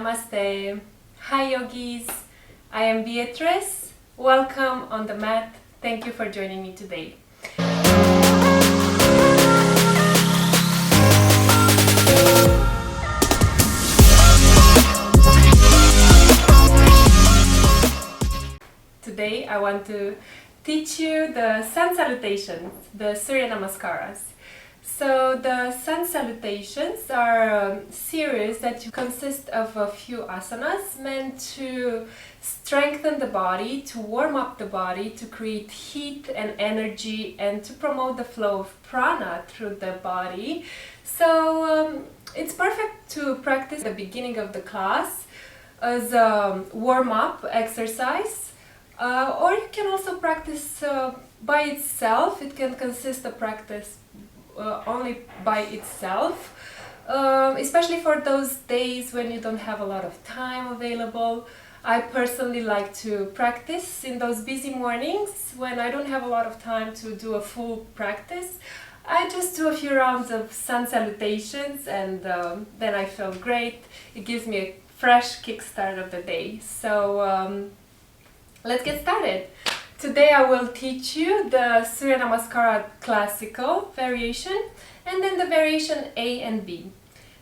Namaste. Hi yogis. I am Beatrice. Welcome on the mat. Thank you for joining me today. Today I want to teach you the Sun Salutations, the Surya Namaskaras. So the Sun Salutations are a series that consist of a few asanas meant to strengthen the body, to warm up the body, to create heat and energy, and to promote the flow of prana through the body. So it's perfect to practice at the beginning of the class as a warm-up exercise. Or you can also practice by itself. It can consist of practice only by itself, especially for those days when you don't have a lot of time available. I personally like to practice in those busy mornings when I don't have a lot of time to do a full practice. I just do a few rounds of Sun Salutations and then I feel great. It gives me a fresh kickstart of the day. So let's get started. Today I will teach you the Surya Namaskar A classical variation and then the variation A and B.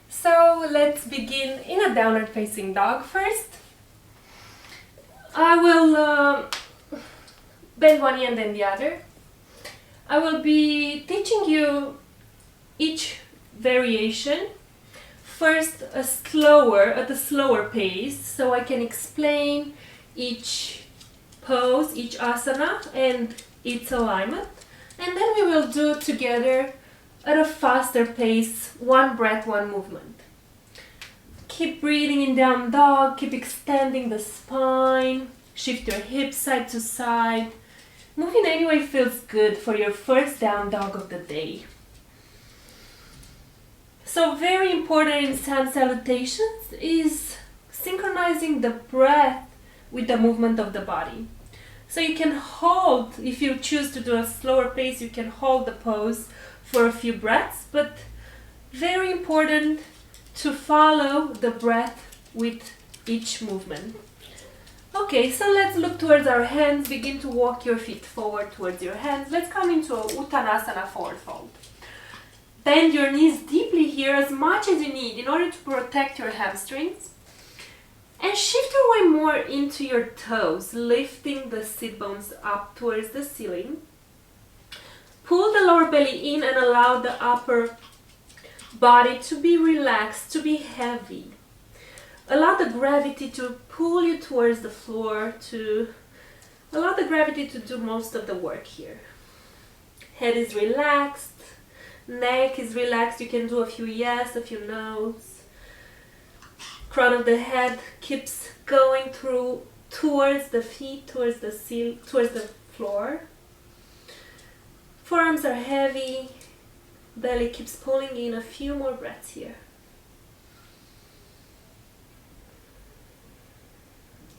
So let's begin in a downward facing dog first. I will bend one knee and then the other. I will be teaching you each variation first at a slower pace, so I can explain each pose, each asana and its alignment, and then we will do together at a faster pace, one breath, one movement. Keep breathing in down dog, keep extending the spine, shift your hips side to side. Moving anyway feels good for your first down dog of the day. So very important in Sun Salutations is synchronizing the breath with the movement of the body. So you can hold, if you choose to do a slower pace, you can hold the pose for a few breaths, but very important to follow the breath with each movement. Okay, so let's look towards our hands, begin to walk your feet forward towards your hands. Let's come into a Uttanasana forward fold. Bend your knees deeply here as much as you need in order to protect your hamstrings. And shift your way more into your toes, lifting the sit bones up towards the ceiling. Pull the lower belly in and allow the upper body to be relaxed, to be heavy. Allow the gravity to pull you towards the floor, to allow the gravity to do most of the work here. Head is relaxed, neck is relaxed. You can do a few yes, a few no's. Crown of the head keeps going through towards the feet, towards the floor. Forearms are heavy. Belly keeps pulling in. A few more breaths here.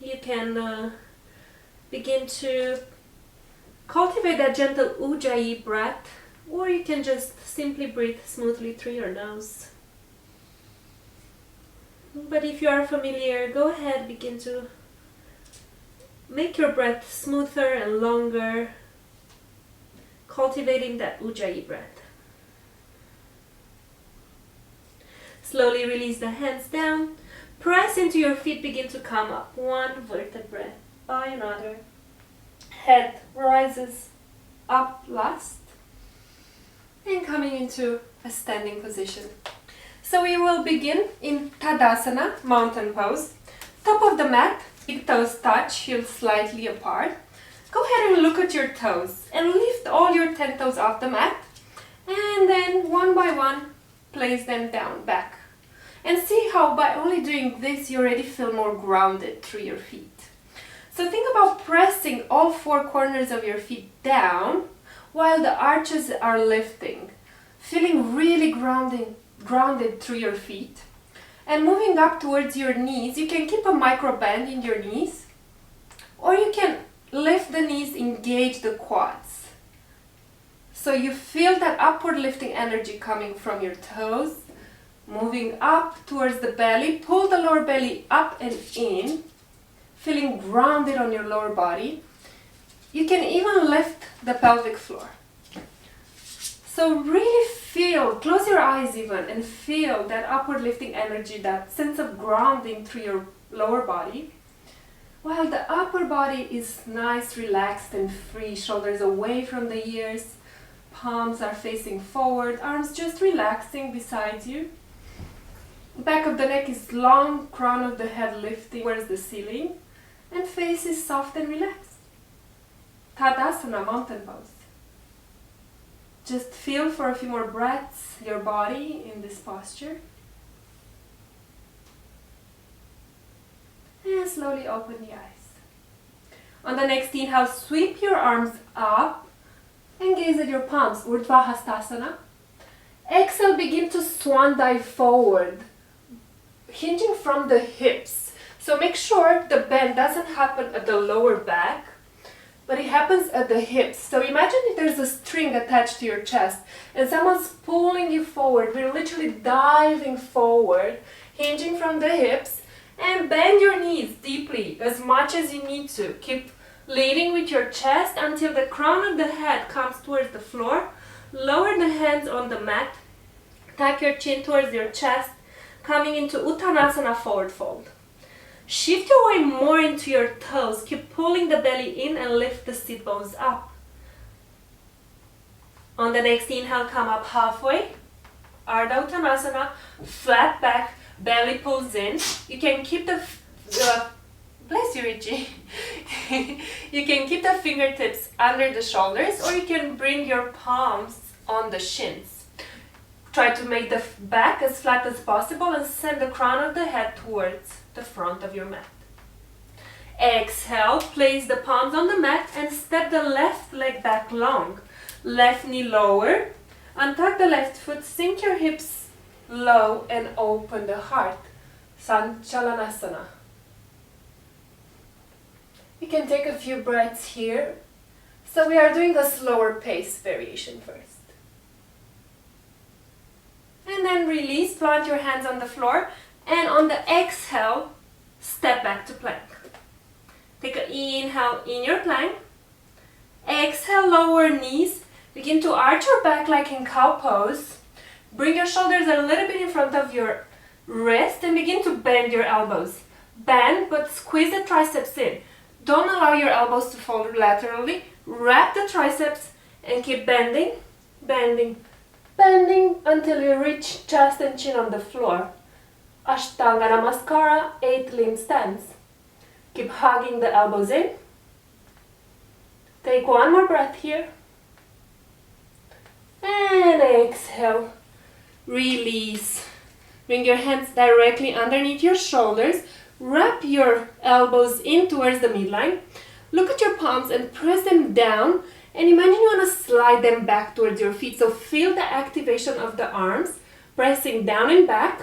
You can begin to cultivate that gentle ujjayi breath, or you can just simply breathe smoothly through your nose. But if you are familiar, go ahead, begin to make your breath smoother and longer, cultivating that ujjayi breath. Slowly release the hands down, press into your feet, begin to come up, one vertebra by another. Head rises up last, and coming into a standing position. So we will begin in Tadasana, mountain pose. Top of the mat, big toes touch, heels slightly apart. Go ahead and look at your toes and lift all your 10 toes off the mat. And then one by one, place them down, back. And see how by only doing this, you already feel more grounded through your feet. So think about pressing all four corners of your feet down while the arches are lifting. Feeling really grounded through your feet, and moving up towards your knees. You can keep a micro bend in your knees, or you can lift the knees, engage the quads, so you feel that upward lifting energy coming from your toes, Moving up towards the belly, pull the lower belly up and in, feeling grounded on your lower body. You can even lift the pelvic floor. So really feel, close your eyes even, and feel that upward lifting energy, that sense of grounding through your lower body. While the upper body is nice, relaxed and free, shoulders away from the ears, palms are facing forward, arms just relaxing beside you. Back of the neck is long, crown of the head lifting towards the ceiling, and face is soft and relaxed. Tadasana, mountain pose. Just feel for a few more breaths your body in this posture. And slowly open the eyes. On the next inhale, sweep your arms up and gaze at your palms, Urdhva Hastasana. Exhale, begin to swan dive forward, hinging from the hips. So make sure the bend doesn't happen at the lower back, but it happens at the hips. So imagine if there's a string attached to your chest and someone's pulling you forward. We're literally diving forward, hinging from the hips, and bend your knees deeply as much as you need to. Keep leading with your chest until the crown of the head comes towards the floor. Lower the hands on the mat. Tuck your chin towards your chest, coming into Uttanasana, forward fold. Shift your weight more into your toes. Keep pulling the belly in and lift the sit bones up. On the next inhale, come up halfway. Ardha Uttanasana, flat back, belly pulls in. You can keep the bless you, Richie. You can keep the fingertips under the shoulders, or you can bring your palms on the shins. Try to make the back as flat as possible and send the crown of the head towards the front of your mat. Exhale, place the palms on the mat and step the left leg back long. Left knee lower. Untuck the left foot, sink your hips low and open the heart. Sun Salutations. You can take a few breaths here. So we are doing a slower pace variation first. And then release, plant your hands on the floor, and on the exhale, step back to plank. Take an inhale in your plank. Exhale, lower knees. Begin to arch your back like in cow pose. Bring your shoulders a little bit in front of your wrist and begin to bend your elbows. Bend, but squeeze the triceps in. Don't allow your elbows to fold laterally. Wrap the triceps and keep bending, bending, bending until you reach chest and chin on the floor. Ashtanga Namaskara, 8-limb stance. Keep hugging the elbows in. Take one more breath here. And exhale. Release. Bring your hands directly underneath your shoulders. Wrap your elbows in towards the midline. Look at your palms and press them down. And imagine you want to slide them back towards your feet. So feel the activation of the arms. Pressing down and back.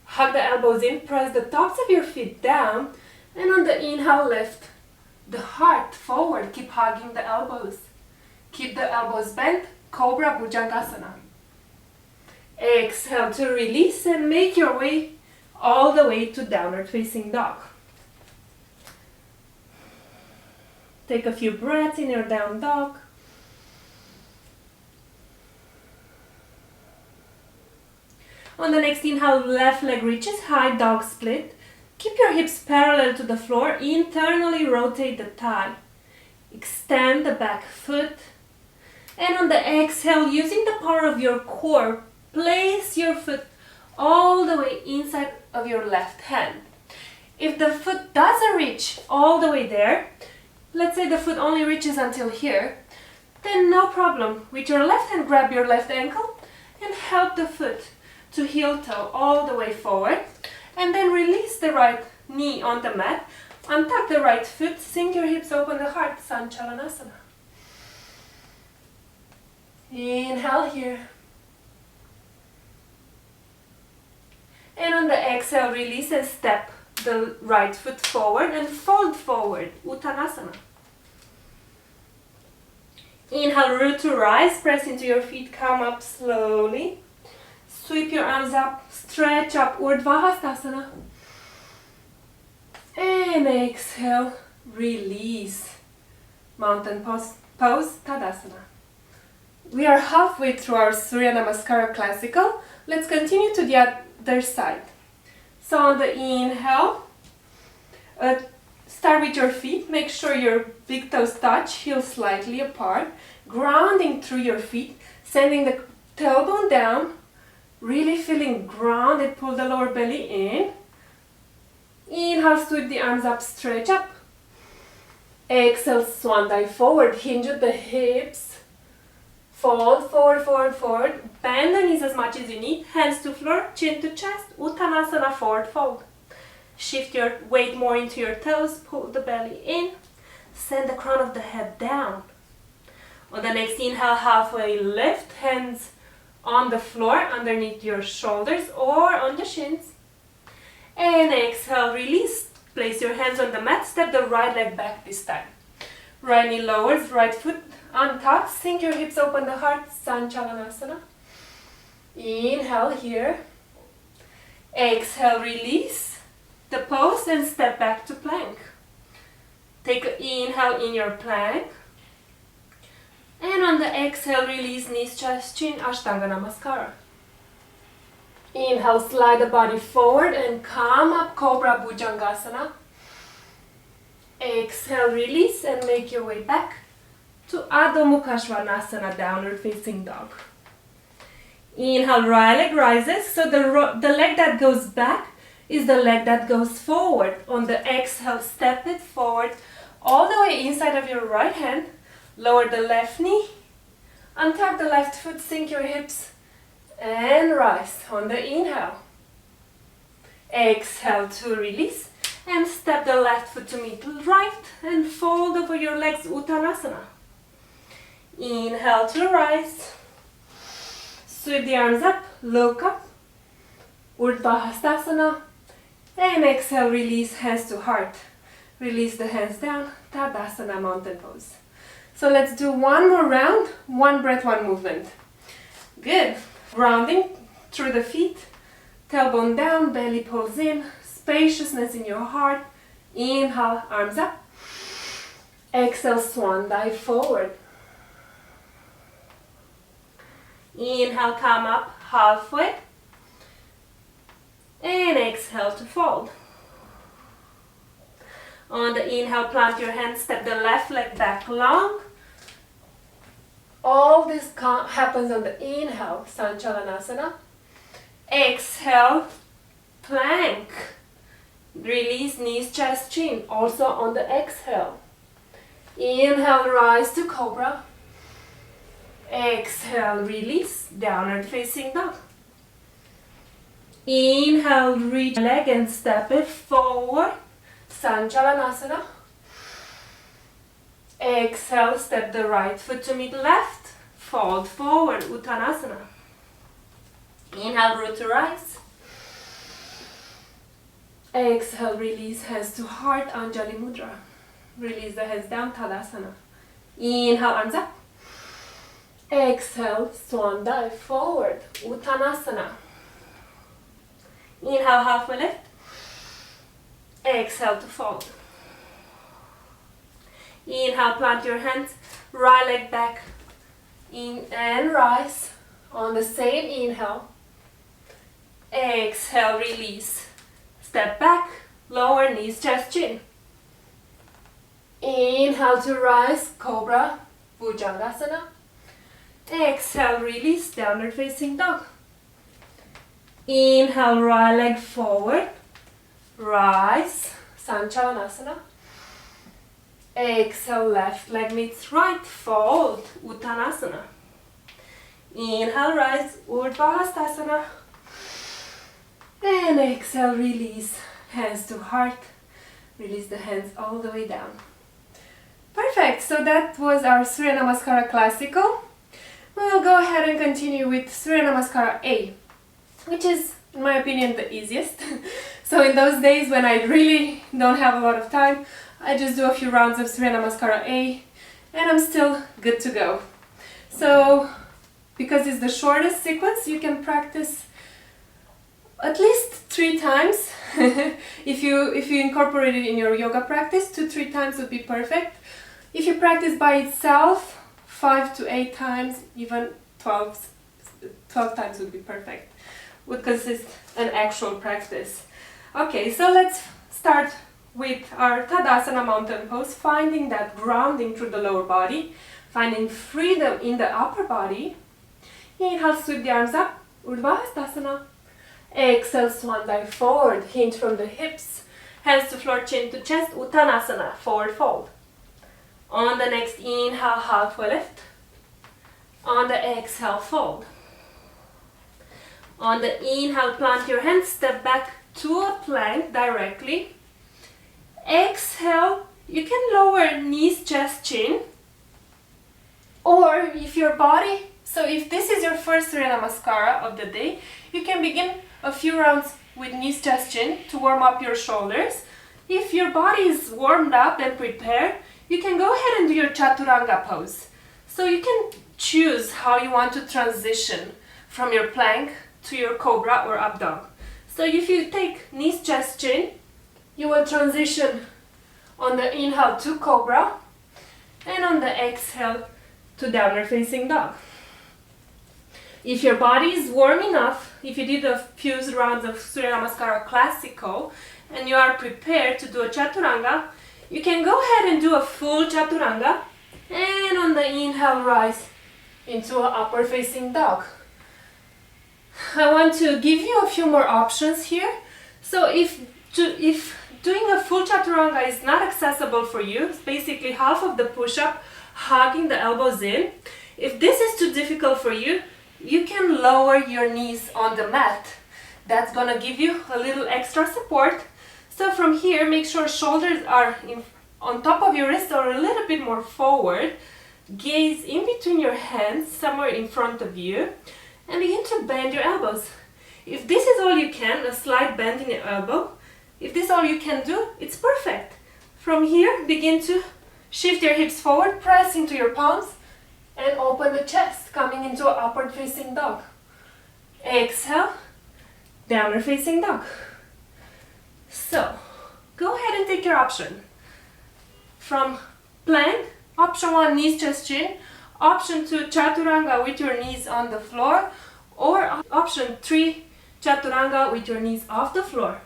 Hug the elbows in. Press the tops of your feet down. And on the inhale, lift the heart forward. Keep hugging the elbows. Keep the elbows bent. Cobra Bhujangasana. Exhale to release and make your way all the way to downward facing dog. Take a few breaths in your down dog. On the next inhale, left leg reaches high, dog split. Keep your hips parallel to the floor. Internally rotate the thigh. Extend the back foot. And on the exhale, using the power of your core, place your foot all the way inside of your left hand. If the foot doesn't reach all the way there, let's say the foot only reaches until here, then no problem. With your left hand, grab your left ankle and help the foot to heel toe all the way forward. And then release the right knee on the mat. Untuck the right foot, sink your hips, open the heart, Sun Salutations. Inhale here. And on the exhale, release and step the right foot forward and fold forward, Uttanasana. Inhale, root to rise, press into your feet, come up slowly. Sweep your arms up, stretch up, Urdhva Hastasana. And exhale, release. Mountain pose, Tadasana. We are halfway through our Surya Namaskar classical. Let's continue to the other side. So on the inhale, start with your feet. Make sure your big toes touch, heels slightly apart. Grounding through your feet, sending the tailbone down. Really feeling grounded, pull the lower belly in. Inhale, sweep the arms up, stretch up. Exhale, swan dive forward, hinge at the hips. Fold, forward, forward, forward. Bend the knees as much as you need. Hands to floor, chin to chest. Uttanasana, forward fold. Shift your weight more into your toes, pull the belly in. Send the crown of the head down. On the next inhale, halfway lift, hands on the floor, underneath your shoulders or on the shins. And exhale, release. Place your hands on the mat, step the right leg back this time. Right knee lowers, right foot on top, sink your hips, open the heart, Sun Salutations. Inhale here. Exhale, release the pose and step back to plank. Take an inhale in your plank. And on the exhale, release knees, chest, chin, Ashtanga Namaskara. Inhale, slide the body forward and come up, Cobra Bhujangasana. Exhale, release and make your way back to Adho Mukha Svanasana, downward facing dog. Inhale, right leg rises, so the leg that goes back is the leg that goes forward. On the exhale, step it forward all the way inside of your right hand. Lower the left knee, untap the left foot, sink your hips and rise on the inhale. Exhale to release and step the left foot to meet the right and fold over your legs, Uttanasana. Inhale to rise. Sweep the arms up, look up, Urdhva Hastasana. And exhale, release hands to heart. Release the hands down, Tadasana, mountain pose. So let's do one more round, one breath, one movement. Good. Grounding through the feet, tailbone down, belly pulls in, spaciousness in your heart. Inhale, arms up. Exhale, swan dive forward. Inhale, come up halfway. And exhale to fold. On the inhale, plant your hands, step the left leg back long. All this happens on the inhale, Sanchalanasana. Exhale, plank. Release knees, chest, chin, also on the exhale. Inhale, rise to Cobra. Exhale, release, downward facing dog. Inhale, reach leg and step it forward, Sanchalanasana. Exhale, step the right foot to meet left, fold forward, Uttanasana. Inhale, root to rise. Exhale, release hands to heart, Anjali Mudra. Release the hands down, Tadasana. Inhale, arms up. Exhale, swan dive forward, Uttanasana. Inhale, halfway lift. Exhale to fold. Inhale, plant your hands, right leg back, in and rise. On the same inhale. Exhale, release. Step back, lower knees, chest, chin. Inhale to rise, Cobra, Bhujangasana. Exhale, release, downward facing dog. Inhale, right leg forward, rise, Sanchalanasana. Exhale, left leg meets right, fold, Uttanasana. Inhale, rise, Urdhva Hastasana. And exhale, release, hands to heart. Release the hands all the way down. Perfect, so that was our Surya Namaskar classical. We will go ahead and continue with Surya Namaskar A, which is, in my opinion, the easiest. So in those days when I really don't have a lot of time, I just do a few rounds of Surya Namaskar A and I'm still good to go. So because it's the shortest sequence, you can practice at least 3 times. If you incorporate it in your yoga practice, 2-3 times would be perfect. If you practice by itself, 5 to 8 times, even 12 times would be perfect. Would consist an actual practice. Okay, so let's start with our Tadasana mountain pose, finding that grounding through the lower body, finding freedom in the upper body. Inhale, sweep the arms up, Urdhva Hastasana. Exhale, swan dive forward, hinge from the hips, hands to floor, chin to chest, Uttanasana, forward fold. On the next inhale, halfway lift. On the exhale, fold. On the inhale, plant your hands, step back to a plank directly. Exhale, you can lower knees, chest, chin. Or if your body, so if this is your first Surya Namaskara of the day, you can begin a few rounds with knees, chest, chin to warm up your shoulders. If your body is warmed up and prepared, you can go ahead and do your Chaturanga pose. So you can choose how you want to transition from your plank to your cobra or up dog. So if you take knees, chest, chin, you will transition on the inhale to cobra and on the exhale to downward facing dog. If your body is warm enough, if you did a few rounds of Surya Namaskara Classical and you are prepared to do a Chaturanga, you can go ahead and do a full Chaturanga and on the inhale rise into an upward facing dog. I want to give you a few more options here. So if doing a full Chaturanga is not accessible for you, it's basically half of the push-up, hugging the elbows in. If this is too difficult for you, you can lower your knees on the mat. That's gonna give you a little extra support. So from here, make sure shoulders are on top of your wrists or a little bit more forward. Gaze in between your hands, somewhere in front of you, and begin to bend your elbows. If this is all you can, a slight bend in your elbow, if this is all you can do, it's perfect. From here, begin to shift your hips forward, press into your palms, and open the chest, coming into an upward facing dog. Exhale, downward facing dog. So, go ahead and take your option. From plank, option 1, knees, chest, chin. Option 2, Chaturanga with your knees on the floor. Or option 3, Chaturanga with your knees off the floor.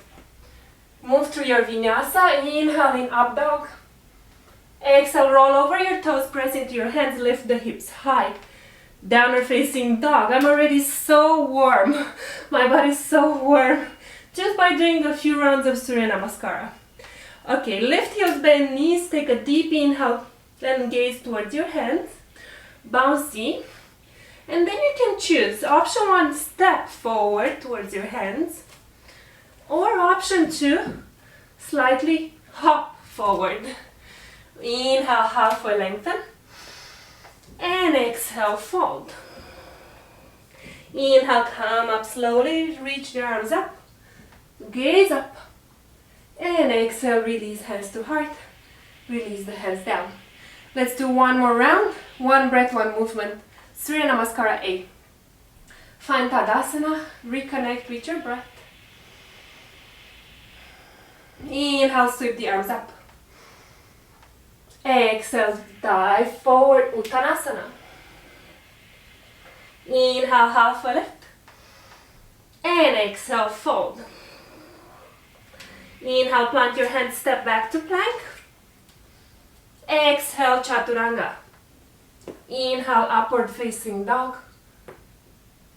Move through your vinyasa, inhale in up dog. Exhale, roll over your toes, press into your hands, lift the hips high. Downward facing dog. I'm already so warm. My body's so warm. Just by doing a few rounds of Surya Namaskara. Okay, lift heels, bend knees, take a deep inhale, then gaze towards your hands. Bouncy. And then you can choose option 1, step forward towards your hands. Or option 2, slightly hop forward. Inhale, halfway lengthen. And exhale, fold. Inhale, come up slowly, reach the arms up. Gaze up. And exhale, release hands to heart. Release the hands down. Let's do one more round. One breath, one movement. Surya Namaskara A. Find Tadasana. Reconnect with your breath. Inhale, sweep the arms up. Exhale, dive forward, Uttanasana. Inhale, halfway lift. And exhale, fold. Inhale, plant your hands, step back to plank. Exhale, Chaturanga. Inhale, upward facing dog.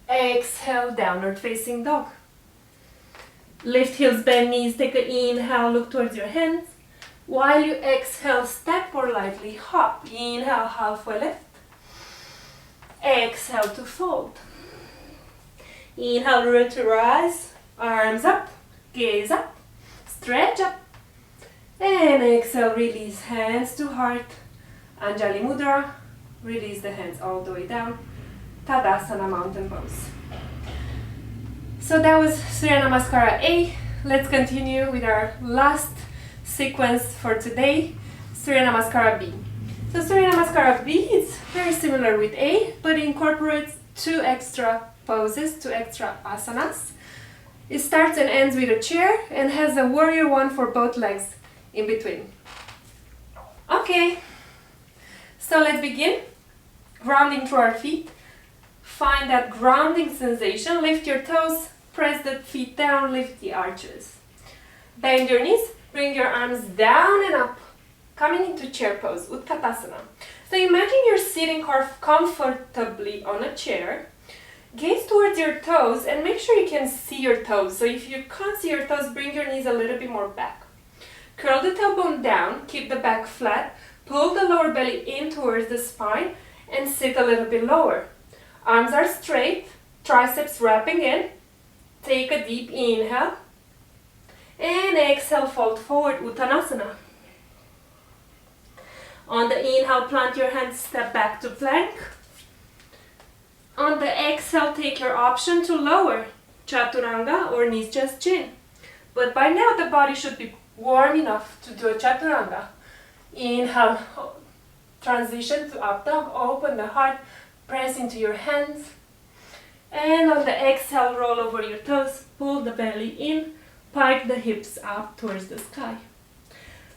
Exhale, downward facing dog. Lift heels, bend knees, take an inhale, look towards your hands. While you exhale, step or lightly hop. Inhale, halfway lift. Exhale to fold. Inhale, root to rise. Arms up, gaze up, stretch up. And exhale, release hands to heart. Anjali Mudra. Release the hands all the way down. Tadasana mountain pose. So that was Surya Namaskara A. Let's continue with our last sequence for today, Surya Namaskara B. So Surya Namaskara B is very similar with A, but it incorporates 2 extra poses, 2 extra asanas. It starts and ends with a chair and has a warrior one for both legs in between. Okay, so let's begin. Grounding through our feet. Find that grounding sensation. Lift your toes, press the feet down, lift the arches. Bend your knees, bring your arms down and up, coming into chair pose, Utkatasana. So imagine you're sitting comfortably on a chair. Gaze towards your toes and make sure you can see your toes. So if you can't see your toes, bring your knees a little bit more back. Curl the tailbone down, keep the back flat, pull the lower belly in towards the spine and sit a little bit lower. Arms are straight, triceps wrapping in. Take a deep inhale and exhale, fold forward, Uttanasana. On the inhale, plant your hands, step back to plank. On the exhale, take your option to lower, Chaturanga or knees just chin. But by now the body should be warm enough to do a Chaturanga. Inhale, transition to up dog, open the heart, press into your hands. And on the exhale, roll over your toes, pull the belly in, pike the hips up towards the sky.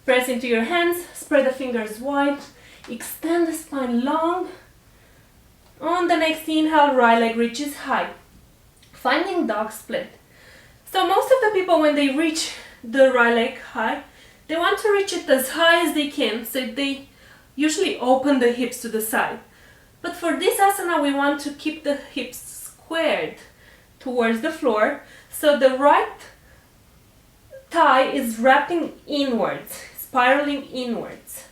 Press into your hands, spread the fingers wide, extend the spine long. On the next inhale, right leg reaches high, finding dog split. So most of the people, when they reach the right leg high, they want to reach it as high as they can, so they usually open the hips to the side. But for this asana, we want to keep the hips squared towards the floor, so the right thigh is wrapping inwards, spiraling inwards,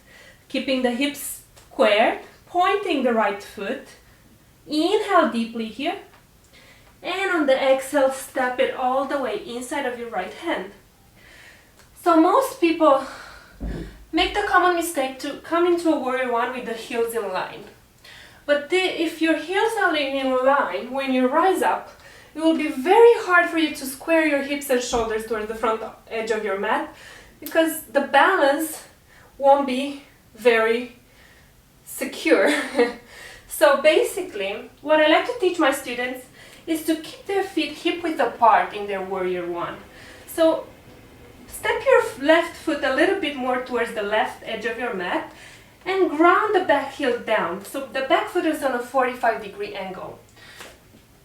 keeping the hips squared, pointing the right foot. Inhale deeply here, and on the exhale, step it all the way inside of your right hand. So most people make the common mistake to come into a warrior one with the heels in line. But if your heels are in line, when you rise up, it will be very hard for you to square your hips and shoulders towards the front edge of your mat, because the balance won't be very secure. So basically, what I like to teach my students is to keep their feet hip width apart in their warrior one. So step your left foot a little bit more towards the left edge of your mat and ground the back heel down. So the back foot is on a 45-degree angle.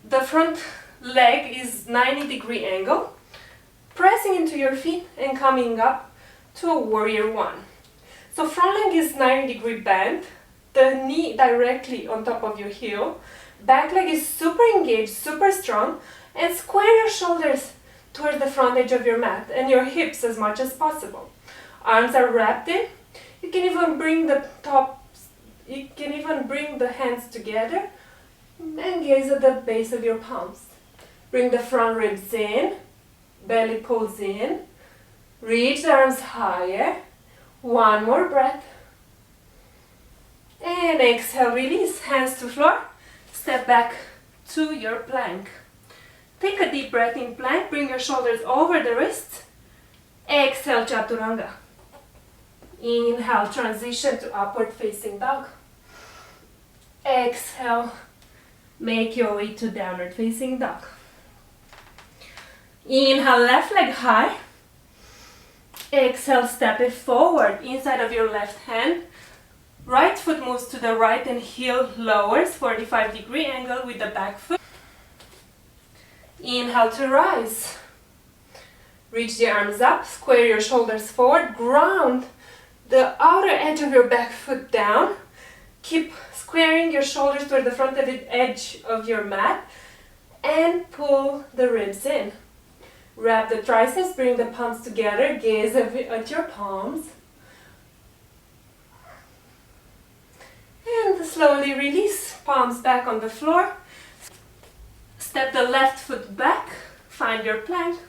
The front leg is 90-degree angle, pressing into your feet and coming up to a warrior one. So front leg is 90-degree bend, the knee directly on top of your heel, back leg is super engaged, super strong, and square your shoulders towards the front edge of your mat and your hips as much as possible. Arms are wrapped in. You can even bring the hands together and gaze at the base of your palms. Bring the front ribs in, belly pulls in, reach the arms higher. One more breath. And exhale, release, hands to floor, step back to your plank. Take a deep breath in plank, bring your shoulders over the wrists. Exhale, Chaturanga. Inhale, transition to upward facing dog. Exhale, make your way to downward facing dog. Inhale, left leg high. Exhale, step it forward inside of your left hand. Right foot moves to the right and heel lowers, 45-degree angle with the back foot. Inhale to rise. Reach the arms up, square your shoulders forward, ground the outer edge of your back foot down. Keep squaring your shoulders toward the front edge of your mat and pull the ribs in. Wrap the triceps, bring the palms together, gaze at your palms. And slowly release, palms back on the floor. Step the left foot back, find your plank.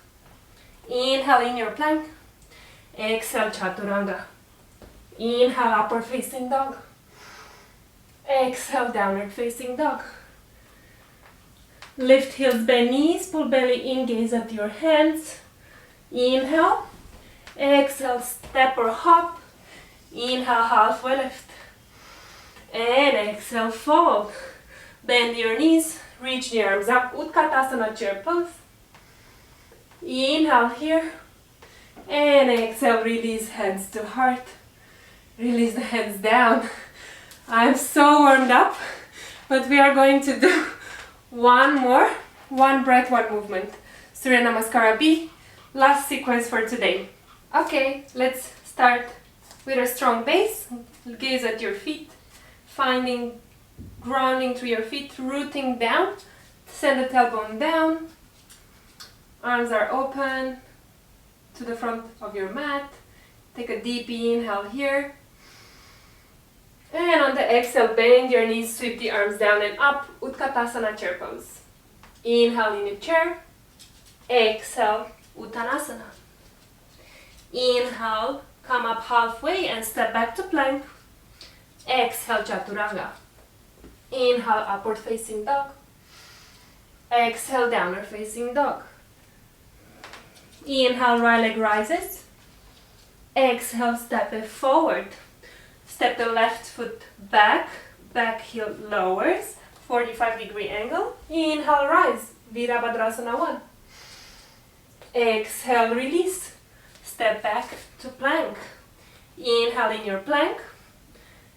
Inhale in your plank. Exhale, Chaturanga. Inhale, upward facing dog. Exhale, downward facing dog. Lift heels, bend knees, pull belly in, gaze at your hands. Inhale. Exhale, step or hop. Inhale, halfway lift. And exhale, fold. Bend your knees, reach the arms up, Utkatasana chair pose. Inhale here. And exhale, release hands to heart. Release the hands down. I'm so warmed up, but we are going to do one more. One breath, one movement. Surya Namaskar B. Last sequence for today. Okay, let's start with a strong base. Gaze at your feet. Finding grounding through your feet, rooting down. Send the tailbone down. Arms are open to the front of your mat. Take a deep inhale here. And on the exhale, bend your knees, sweep the arms down and up. Utkatasana, chair pose. Inhale in your chair. Exhale, Uttanasana. Inhale, come up halfway and step back to plank. Exhale, Chaturanga. Inhale, upward facing dog. Exhale, downward facing dog. Inhale, right leg rises. Exhale, step it forward. Step the left foot back, back heel lowers, 45-degree angle. Inhale, rise, Virabhadrasana 1. Exhale, release. Step back to plank. Inhale in your plank.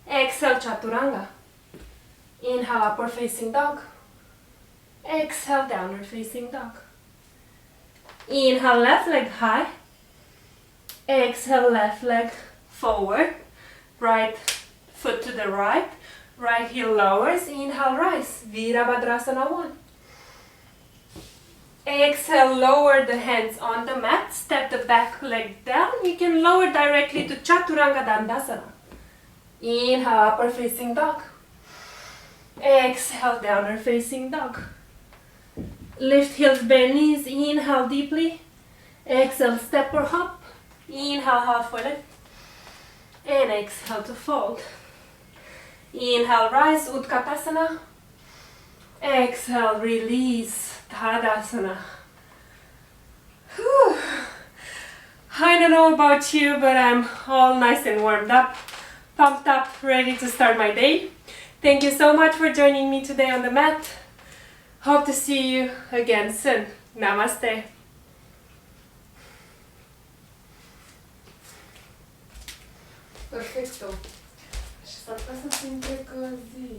Exhale, Chaturanga. Inhale, upward facing dog. Exhale, downward facing dog. Inhale, left leg high. Exhale, left leg forward. Right foot to the right. Right heel lowers. Inhale, rise. Virabhadrasana 1. Exhale, lower the hands on the mat. Step the back leg down. You can lower directly to Chaturanga Dandasana. Inhale, upward facing dog. Exhale, downward facing dog. Lift heels, bend knees. Inhale deeply. Exhale, step or hop. Inhale, halfway lift. And exhale to fold. Inhale, rise, Utkatasana. Exhale, release, Tadasana. Whew. I don't know about you, but I'm all nice and warmed up, pumped up, ready to start my day. Thank you so much for joining me today on the mat. Hope to see you again soon. Namaste. Perfecto. Și s-ar putea să se întrecă zi.